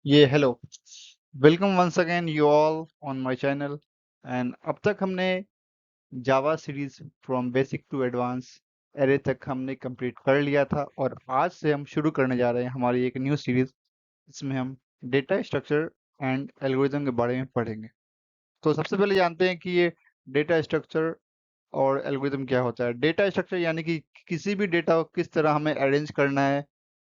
ये hello. Welcome once again you all on my channel. And अब तक हमने Java series from basic to advance array तक हमने कंप्लीट कर लिया था, और आज से हम शुरू करने जा रहे हैं हमारी एक न्यू सीरीज। इसमें हम डेटा स्ट्रक्चर एंड एल्गोरिथम के बारे में पढ़ेंगे। तो सबसे पहले जानते हैं कि ये डेटा स्ट्रक्चर और एल्गोरिथम क्या होता है। डेटा स्ट्रक्चर यानी कि किसी भी डेटा को किस तरह हमें अरेंज करना है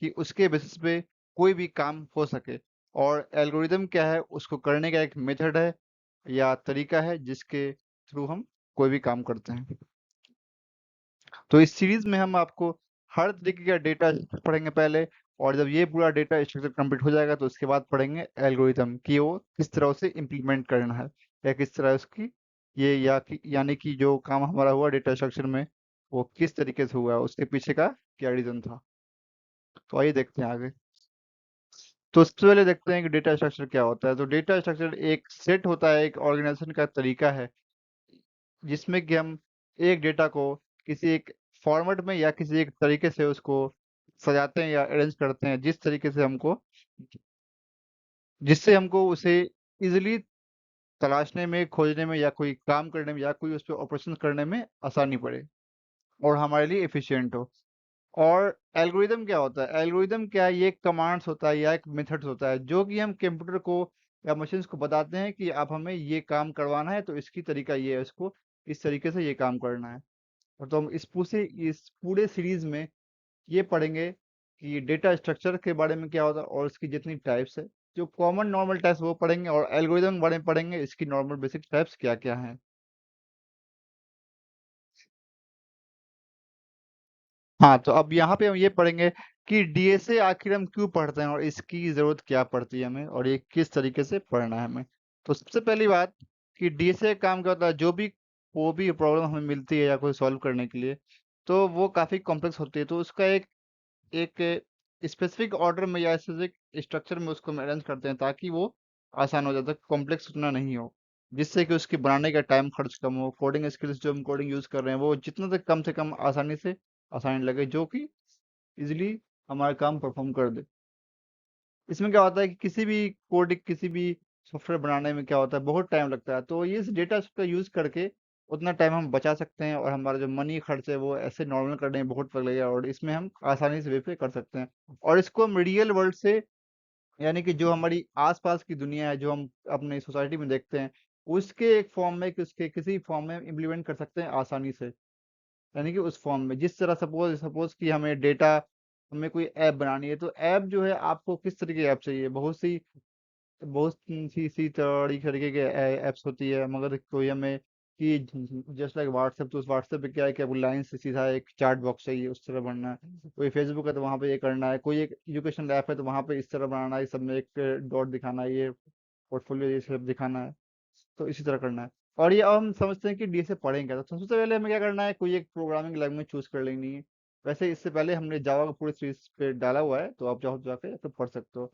कि उसके बेसिस पे कोई भी काम हो सके। और एल्गोरिथम क्या है, उसको करने का एक मेथड है या तरीका है जिसके थ्रू हम कोई भी काम करते हैं। तो इस सीरीज में हम आपको हर तरीके का डेटा पढ़ेंगे पहले, और जब ये पूरा डेटा स्ट्रक्चर कंप्लीट हो जाएगा तो उसके बाद पढ़ेंगे एल्गोरिथम कि वो किस तरह से इम्प्लीमेंट करना है, या किस तरह उसकी ये यानी कि जो काम हमारा हुआ डेटा स्ट्रक्चर में वो किस तरीके से हुआ, उसके पीछे का क्या रीजन था। तो आइए देखते हैं आगे। तो सबसे पहले देखते हैं कि डेटा स्ट्रक्चर क्या होता है। तो डेटा स्ट्रक्चर एक सेट होता है, एक ऑर्गेनाइजेशन का तरीका है जिसमें कि हम एक डेटा को किसी एक फॉर्मेट में या किसी एक तरीके से उसको सजाते हैं या अरेंज करते हैं, जिस तरीके से हमको जिससे हमको उसे इजीली तलाशने में, खोजने में, या कोई काम करने में, या कोई उस पर ऑपरेशन करने में आसानी पड़े और हमारे लिए एफिशिएंट हो। और एल्गोरिदम क्या होता है? एल्गोरिदम क्या है? ये एक कमांड्स होता है या एक मेथड्स होता है जो कि हम कंप्यूटर को या मशीन्स को बताते हैं कि अब हमें ये काम करवाना है, तो इसकी तरीका ये है, इसको इस तरीके से ये काम करना है। और तो हम इस पूरे सीरीज में ये पढ़ेंगे कि डेटा स्ट्रक्चर के बारे में क्या होता है और इसकी जितनी टाइप्स है। जो कॉमन नॉर्मल टाइप्स वो पढ़ेंगे, और एल्गोरिदम के बारे में पढ़ेंगे इसकी नॉर्मल बेसिक टाइप्स क्या क्या हैं। हाँ, तो अब यहाँ पे हम ये पढ़ेंगे कि डीएसए आखिर हम क्यों पढ़ते हैं और इसकी जरूरत क्या पड़ती है हमें, और ये किस तरीके से पढ़ना है हमें। तो सबसे पहली बात कि डीएसए का काम क्या होता है। जो भी वो भी प्रॉब्लम हमें मिलती है या कोई सॉल्व करने के लिए, तो वो काफी कॉम्प्लेक्स होती है। तो उसका एक एक स्पेसिफिक ऑर्डर में या स्पेसिफिक स्ट्रक्चर में उसको हम अरेंज करते हैं ताकि वो आसान हो जाता है, कॉम्प्लेक्स उतना नहीं हो, जिससे कि उसकी बनाने का टाइम खर्च कम हो। कोडिंग स्किल्स जो हम कोडिंग यूज कर रहे हैं वो जितना से कम आसानी से आसानी लगे, जो कि इजीली हमारा काम परफॉर्म कर दे। इसमें क्या होता है कि किसी भी सॉफ्टवेयर बनाने में क्या होता है, बहुत टाइम लगता है। तो ये इस डेटा का यूज करके उतना टाइम हम बचा सकते हैं, और हमारा जो मनी खर्च है वो ऐसे नॉर्मल करने में बहुत वक्त लगेगा, और इसमें हम आसानी से वे पे कर सकते हैं। और इसको हम रियल वर्ल्ड से, यानी कि जो हमारी आसपास की दुनिया है, जो हम अपने सोसाइटी में देखते हैं, उसके एक फॉर्म में, उसके किसी फॉर्म में इम्प्लीमेंट कर सकते हैं आसानी से। यानी कि उस फॉर्म में, जिस तरह सपोज सपोज कि हमें कोई ऐप बनानी है, तो ऐप जो है आपको किस तरह की ऐप चाहिए। बहुत सी तरीके के ऐप्स होती है, मगर कोई हमें कि जस्ट लाइक व्हाट्सएप, तो उस व्हाट्सएप पे क्या है कि आपको लाइन से सीधा एक चैट बॉक्स चाहिए, उस तरह बनना है। कोई फेसबुक है तो वहाँ पे ये करना है, कोई एक एजुकेशन ऐप है तो वहाँ पे इस तरह बनाना है, सब में एक डॉट दिखाना है, ये पोर्टफोलियो ये सब दिखाना है। तो इसी तरह करना है। और ये अब हम समझते हैं कि डी से पढ़ेंगे, तो सबसे पहले हमें क्या करना है, कोई एक प्रोग्रामिंग लैंग्वेज चूज कर लेनी है। वैसे इससे पहले हमने जावा का पूरे सीरीज पे डाला हुआ है, तो आप चाहो तो जाके तो पढ़ सकते हो।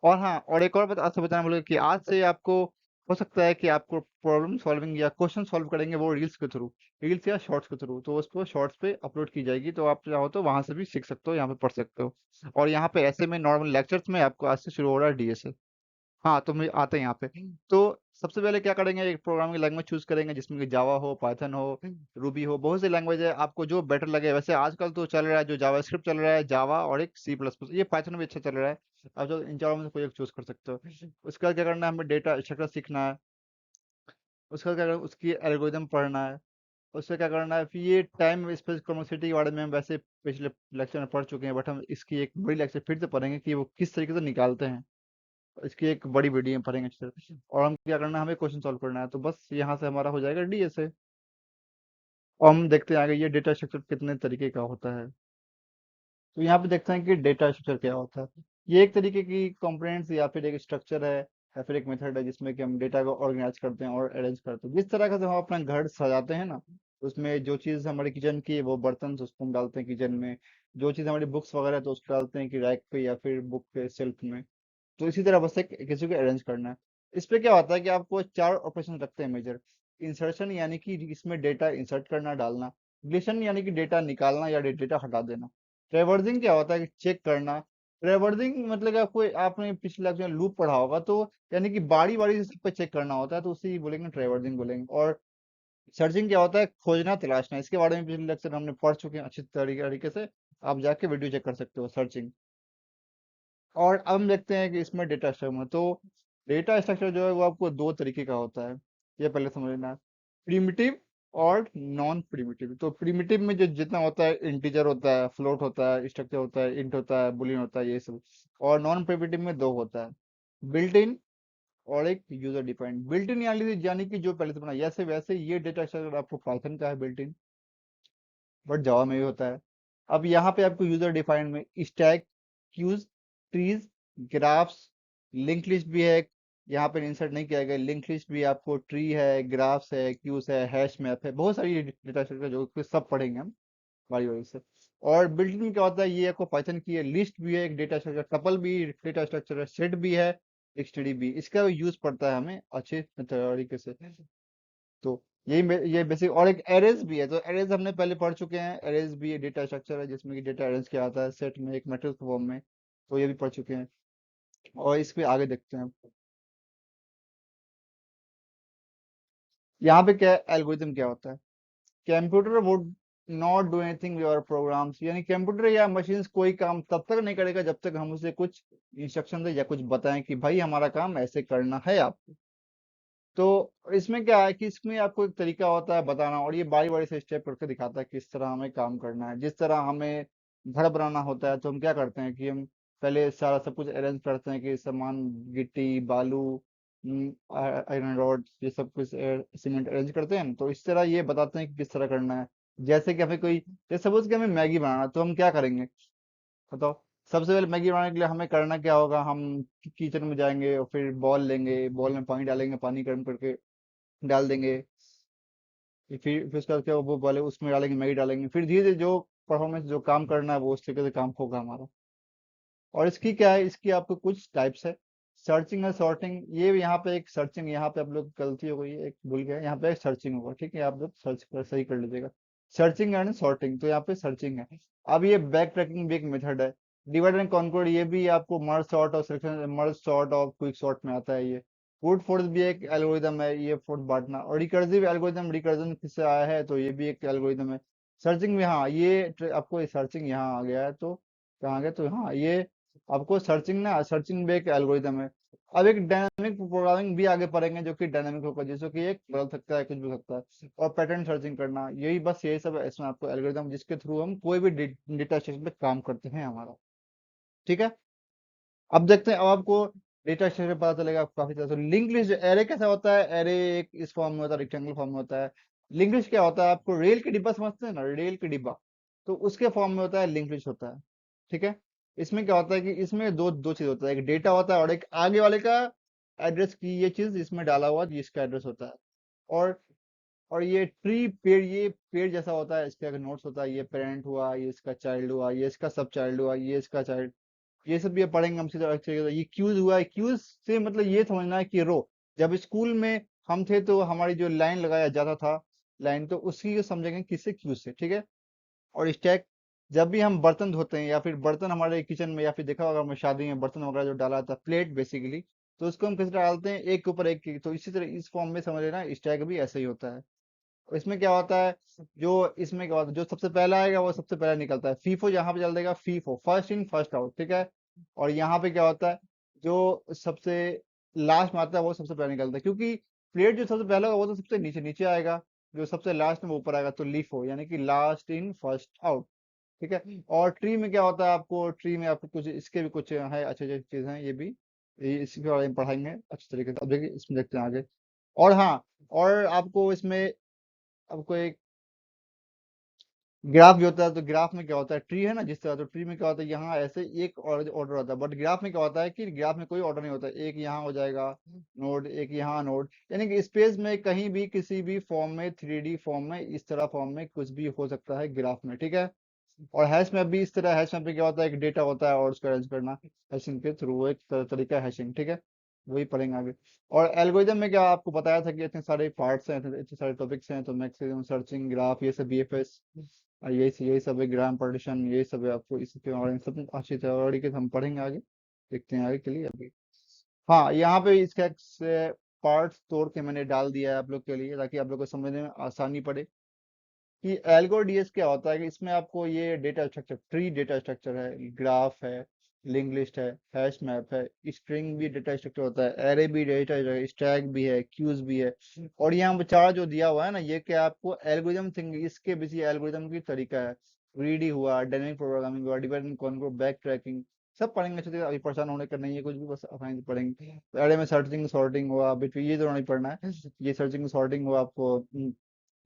और हाँ, और एक और बात आपसे बताना भूल गया कि आज से आपको हो सकता है कि आपको प्रॉब्लम सॉल्विंग या क्वेश्चन सॉल्व करेंगे वो रील्स के थ्रू, रील्स या शॉर्ट्स के थ्रू। तो उसको शॉर्ट्स पे अपलोड की जाएगी, तो आप चाहो तो वहां से भी सीख सकते हो, यहाँ पे पढ़ सकते हो। और यहाँ पे ऐसे में नॉर्मल लेक्चर्स में आपको आज से शुरू हो रहा है डीएसए। हाँ, तो मैं आते हैं यहाँ पे। तो सबसे पहले क्या करेंगे, एक प्रोग्रामिंग लैंग्वेज चूज करेंगे जिसमें कि जावा हो, पाइथन हो, रूबी हो, बहुत सी लैंग्वेज है, आपको जो बेटर लगे। वैसे आजकल तो चल रहा है जो जावा स्क्रिप्ट चल रहा है, जावा और एक सी प्लस प्लस, ये पाइथन भी अच्छा चल रहा है। आप जो इन चारों में से कोई एक चूज कर सकते हो। उसका क्या करना है, हमें डेटा स्ट्रक्चर सीखना है। उसका क्या करना है, उसकी एल्गोरिदम पढ़ना है। उससे क्या करना है, फिर ये टाइम स्पेस कॉम्प्लेक्सिटी के बारे में हम वैसे पिछले लेक्चर में पढ़ चुके हैं, बट हम इसकी एक बड़ी लेक्चर फिर से पढ़ेंगे कि वो किस तरीके से निकालते हैं। इसकी एक बड़ी वीडियो में पढ़ेंगे अच्छे से। और हम क्या करना है, हमें क्वेश्चन सॉल्व करना है। तो बस यहाँ से हमारा हो जाएगा डीएसए। और हम देखते हैं आगे ये डेटा स्ट्रक्चर कितने तरीके का होता है। तो यहाँ पे देखते हैं कि डेटा स्ट्रक्चर क्या होता है। ये एक तरीके की कंपोनेंट्स या फिर एक स्ट्रक्चर है, या फिर एक मेथड है जिसमें कि हम डेटा को ऑर्गेनाइज करते हैं और अरेंज करते हैं। जिस तरह से हम अपना घर सजाते हैं ना, उसमें जो चीज़ हमारे किचन की है, वो बर्तन तो उसको हम डालते हैं किचन में। जो चीज़ हमारी बुक्स वगैरह है तो उसको डालते हैं कि रैक पे या फिर बुक के शेल्फ में। तो इसी तरह बस एक किसी को अरेंज करना है। इस पे क्या होता है कि आपको चार ऑपरेशन रखते हैं मेजर। इंसर्शन यानी कि इसमें डेटा इंसर्ट करना डालना। डिलीशन यानी कि डेटा निकालना या डेटा हटा देना। ट्रैवर्सिंग क्या होता है कि चेक करना। ट्रैवर्सिंग मतलब कि आपको, आपने पिछले लेक्चर में लूप पढ़ा होगा, तो यानी कि बारी बारी से सब पे चेक करना होता है, तो उसी बोलेंगे ट्रैवर्सिंग बोलेंगे। और सर्चिंग क्या होता है? खोजना, तलाशना। इसके बारे में पिछले लेक्चर हमने पढ़ चुके हैं अच्छी तरीके से, आप जाके वीडियो चेक कर सकते हो, सर्चिंग। और अब हम देखते हैं कि इसमें डेटा स्ट्रक्चर में, तो डेटा स्ट्रक्चर जो है वो आपको दो तरीके का होता है, ये पहले समझना है। प्रिमिटिव और नॉन प्रिमिटिव। तो प्रिमिटिव में जो जितना होता है, इंटीजर होता है, फ्लोट होता है, स्ट्रक्चर होता है, इंट होता है, बुलियन होता है, ये सब। और नॉन प्रिमिटिव में दो होता है, बिल्ट इन और एक यूजर डिफाइंड। बिल्ट इन यानी कि जो पहले से बना, जैसे वैसे ये डेटा स्ट्रक्चर आपको पाइथन का है बिल्ट इन, बट जावा में भी होता है। अब यहाँ पे आपको यूजर डिफाइंड में stack, queues, trees, graphs, link list भी है। यहाँ पे इंसर्ट नहीं किया गया, लिंक लिस्ट भी आपको, ट्री है, ग्राफ्स है, क्यूज है, हैश मैप है, बहुत सारी डेटा स्ट्रक्चर जो कि सब पढ़ेंगे हम बारी बारी से। और बिल्ट इन क्या होता है, ये आपको पाइथन की है, लिस्ट भी है एक डेटा स्ट्रक्चर, टपल भी डेटा स्ट्रक्चर है, सेट भी है, एक्सटीडी भी, इसका यूज पड़ता है हमें अच्छे तरीके से। तो ये बेसिक। और एक एरेज भी है, तो एरेज हमने पहले पढ़ चुके हैं, एरेज भी डेटा स्ट्रक्चर है जिसमें कि डेटा अरेंज किया आता है सेट में, एक मैट्रिक्स फॉर्म में, तो ये भी पढ़ चुके हैं। और इस पे आगे देखते हैं। यहाँ पे क्या एल्गोरिथम क्या होता है? Computer would not do anything your programs, यानी कंप्यूटर या मशीन्स कोई काम तब तक नहीं करेगा जब तक हम उसे कुछ इंस्ट्रक्शन दे या कुछ बताएं कि भाई हमारा काम ऐसे करना है आप। तो इसमें क्या है कि इसमें आपको एक तरीका होता है बताना, और ये बारी बारी से स्टेप करके दिखाता है किस तरह हमें काम करना है। जिस तरह हमें घर बनाना होता है, तो हम क्या करते हैं कि हम पहले सारा सब कुछ अरेंज करते हैं कि सामान, गिट्टी, बालू, आयरन रॉड, ये सब कुछ सीमेंट अरेंज करते हैं। तो इस तरह ये बताते हैं कि किस तरह करना है। जैसे कि हमें कोई, जैसे सपोज कि हमें मैगी बनाना है, तो हम क्या करेंगे बताओ? सबसे पहले मैगी बनाने के लिए हमें करना क्या होगा? हम किचन में जाएंगे और फिर बॉल लेंगे, बॉल में पानी डालेंगे, पानी गर्म करके डाल देंगे। फिर उसके बाद क्या, वो बोले उसमें डालेंगे, मैगी डालेंगे, फिर धीरे धीरे जो परफॉर्मेंस, जो काम करना है वो उस तरीके से काम होगा हमारा। और इसकी क्या है, इसकी आपको कुछ टाइप्स है, सर्चिंग और सॉर्टिंग। ये यहाँ पे एक सर्चिंग, यहाँ पे आप लोग गलती हो गई है, एक भूल गए, यहाँ पे एक सर्चिंग होगा, ठीक है, आप लोग सर्च कर सही कर लीजिएगा। सर्चिंग एंड सॉर्टिंग, तो यहाँ पे सर्चिंग है। अब ये बैक ट्रैकिंग भी एक मेथड है। डिवाइड एंड कॉन्क्वर, ये भी आपको मर्ज सॉर्ट और सिलेक्शन, मर्ज सॉर्ट और क्विक सॉर्ट में आता है ये। ब्रूट फोर्स भी एक एल्गोरिदम है, ये फोर्स बांटना। और रिकर्सिव एल्गोरिदम, रिकर्जन किससे आया है, तो ये भी एक एल्गोरिदम है। सर्चिंग में, हाँ ये आपको सर्चिंग यहाँ आ गया है, तो कहाँ आ गया, तो हाँ ये आपको सर्चिंग ना, सर्चिंग भी एक एल्गोरिदम है। अब एक डायनामिक प्रोग्रामिंग भी आगे पढ़ेंगे, जो कि डायनामिक होगा, जैसे कि एक बदल सकता है, कुछ भी हो सकता है। और पैटर्न सर्चिंग करना, यही बस यही सब है इसमें आपको एल्गोरिदम, जिसके थ्रू हम कोई भी डेटा स्ट्रक्चर पे काम करते हैं हमारा। ठीक है। अब देखते हैं, अब आपको डेटा स्ट्रक्चर पता चलेगा आपको काफी तरह से। लिंक लिस्ट, एरे कैसा होता है? एरे एक इस फॉर्म में होता है, रेक्टेंगल फॉर्म में होता है। लिंक लिस्ट क्या होता है? आपको रेल के डिब्बा समझते हैं ना, रेल के डिब्बा, तो उसके फॉर्म में होता है, लिंक लिस्ट होता है। ठीक है। इसमें क्या होता है कि इसमें दो दो चीज होता है, एक डेटा होता है और एक आगे वाले का एड्रेस की, ये चीज इसमें डाला हुआ जिसका एड्रेस होता है। और और ये ट्री, पेड़, ये पेड़ जैसा होता है, इसका एक नोट्स होता है, ये पेरेंट हुआ, ये इसका चाइल्ड हुआ, ये इसका सब चाइल्ड हुआ, ये इसका चाइल्ड, ये सब ये पढ़ेंगे हम सीधा अच्छे से। ये क्यूज हुआ है, क्यूज से मतलब ये समझना है कि रो, जब स्कूल में हम थे तो हमारी जो लाइन लगाया जाता था, लाइन, तो उसी को समझेंगे किससे, क्यूज से। ठीक है। और स्टैक, जब भी हम बर्तन धोते हैं या फिर बर्तन हमारे किचन में, या फिर देखा होगा हमें शादी में बर्तन वगैरह जो डाला था, प्लेट बेसिकली, तो उसको हम किस तरह डालते हैं, एक के ऊपर एक, तो इसी तरह इस फॉर्म में समझ लेना, स्टैक भी ऐसे ही होता है। और इसमें क्या होता है, जो इसमें क्या होता है, जो सबसे पहला आएगा वो सबसे पहला निकलता है। फीफो यहाँ पे चल देगा, FIFO, first in first out, ठीक है। और यहाँ पे क्या होता है, जो सबसे लास्ट में आता है वो सबसे पहला निकलता है, क्योंकि प्लेट जो सबसे पहला होगा वो तो सबसे नीचे नीचे आएगा, जो सबसे लास्ट में वो ऊपर आएगा, तो लीफो यानी कि लास्ट इन फर्स्ट आउट। ठीक है। और ट्री में क्या होता है, आपको ट्री में आपको कुछ इसके भी कुछ है, अच्छे अच्छे चीज हैं, ये भी, ये इसके बारे में पढ़ाएंगे अच्छे तरीके से। अब देखिए इसमें देखते हैं आगे। और हाँ, और आपको इसमें, आपको एक ग्राफ भी होता है, तो ग्राफ में क्या होता है, ट्री है ना जिस तरह, तो ट्री में क्या होता है, यहाँ ऐसे एक और ऑर्डर होता है, बट ग्राफ में क्या होता है कि ग्राफ में कोई ऑर्डर नहीं होता है, एक यहाँ हो जाएगा नोड, एक यहाँ नोड, यानी कि स्पेस में कहीं भी किसी भी फॉर्म में, 3D फॉर्म में, इस तरह फॉर्म में कुछ भी हो सकता है ग्राफ में। ठीक है। और हैश मैप भी इस तरह, हैश मैप में क्या होता है, एक डेटा होता है और उसको अरेंज करना हैशिंग के थ्रू, वो एक तरीका है हैशिंग। ठीक है। वही पढ़ेंगे आगे। और एल्गोरिदम में क्या आपको बताया था कि इतने सारे पार्ट्स हैं, इतने इतने सारे टॉपिक्स हैं, तो मैक्सिमम सर्चिंग, ग्राफ, ये सब BFS, यही सब है, ग्राम पार्टीशन, यही सब है आपको इसके और इन सब अच्छी थ्योरी के हम पढ़ेंगे आगे, देखते हैं आगे के लिए अभी। हाँ, यहाँ पे इसका पार्ट्स तोड़ के मैंने डाल दिया है आप लोग के लिए, ताकि आप लोग को समझने में आसानी पड़े कि एल्गो डीएस क्या होता है। कि इसमें आपको ये data structure, tree data structure है, ग्राफ है, लिंक लिस्ट है, हैश मैप है, स्ट्रिंग भी डेटा स्ट्रक्चर होता है, एरे भी डेटा, स्टैक भी है, क्यूज भी है। और यहाँ पे चार जो दिया हुआ है ना, ये क्या आपको एल्गोरिथम थिंक, इसके पीछे एल्गोरिथम की तरीका है। ग्रीडी हुआ, डायनेमिक प्रोग्रामिंग हुआ, डिपेंडेंट कॉन्ट्रोल, बैक ट्रैकिंग, सब पढ़ेंगे अच्छे से। अभी परेशान होने का नहीं है कुछ भी, बस आसानी से पढ़ेंगे। एरे में सर्चिंग सॉर्टिंग हुआ, बिटवीन ये तो नहीं पढ़ना है, ये सर्चिंग सॉर्टिंग हुआ आपको।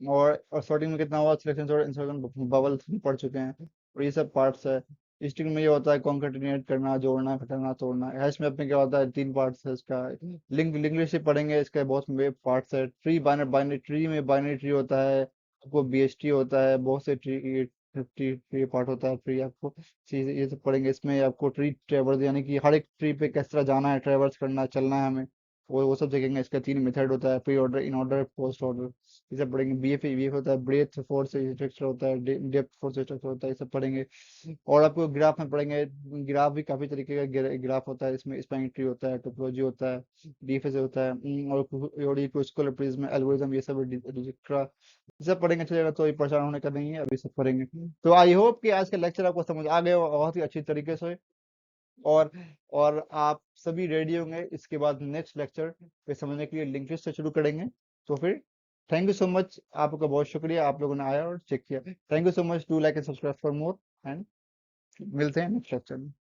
और सॉर्टिंग में कितना हुआ, सिलेक्शन और इंसर्शन, बबल पढ़ चुके हैं। और ये सब पार्ट्स है। स्ट्रिंग में ये होता है कॉन्केटिनेट करना, जोड़ना, घटाना, तोड़ना। हैश मैप में क्या होता है, तीन पार्ट्स है इसका। लिंक लिस्ट पढ़ेंगे, इसके बहुत में पार्ट्स है। ट्री, बाइनरी बाइनरी ट्री में बाइनरी ट्री होता है, आपको बीएसटी होता है, बहुत से ट्री ट्री ट्री पार्ट होता है। ट्री आपको चीज ये सब पढ़ेंगे इसमें। आपको ट्री ट्रेवर्स, यानी कि हर एक ट्री पे किस तरह जाना है, ट्रेवर्स करना, चलना है हमें, वो सब देखेंगे। इसका तीन मेथड होता है, pre order, in order, post order. ये सब पढ़ेंगे। बीएफ होता है, ब्रेथ फोर्स स्ट्रक्चर होता है, डेप्थ फोर्स स्ट्रक्चर होता है, ये सब पढ़ेंगे। और आपको ग्राफ में पढ़ेंगे। ग्राफ भी काफी तरीके का ग्राफ होता है, इसमें स्पैनिंग ट्री होता है, टोपोलॉजी होता है, डीएफएस होता है, और ये क्रूसिकल प्रिज्म, एल्गोरिथम, ये सब डिजिक्रा, ये सब पढ़ेंगे। चलेगा, तो ये परेशान होने का नहीं है, अभी सब पढ़ेंगे। तो आई होप कि आज का लेक्चर आपको समझ आ गया होगा बहुत ही अच्छी तरीके से। और और आप सभी रेडी होंगे इसके बाद नेक्स्ट लेक्चर पे समझने के लिए। लिंक लिस्ट से शुरू करेंगे। तो फिर थैंक यू सो मच, आपका बहुत शुक्रिया, आप लोगों ने आया और चेक किया। Thank you so much, do like and subscribe for more, and मिलते हैं नेक्स्ट लेक्चर में।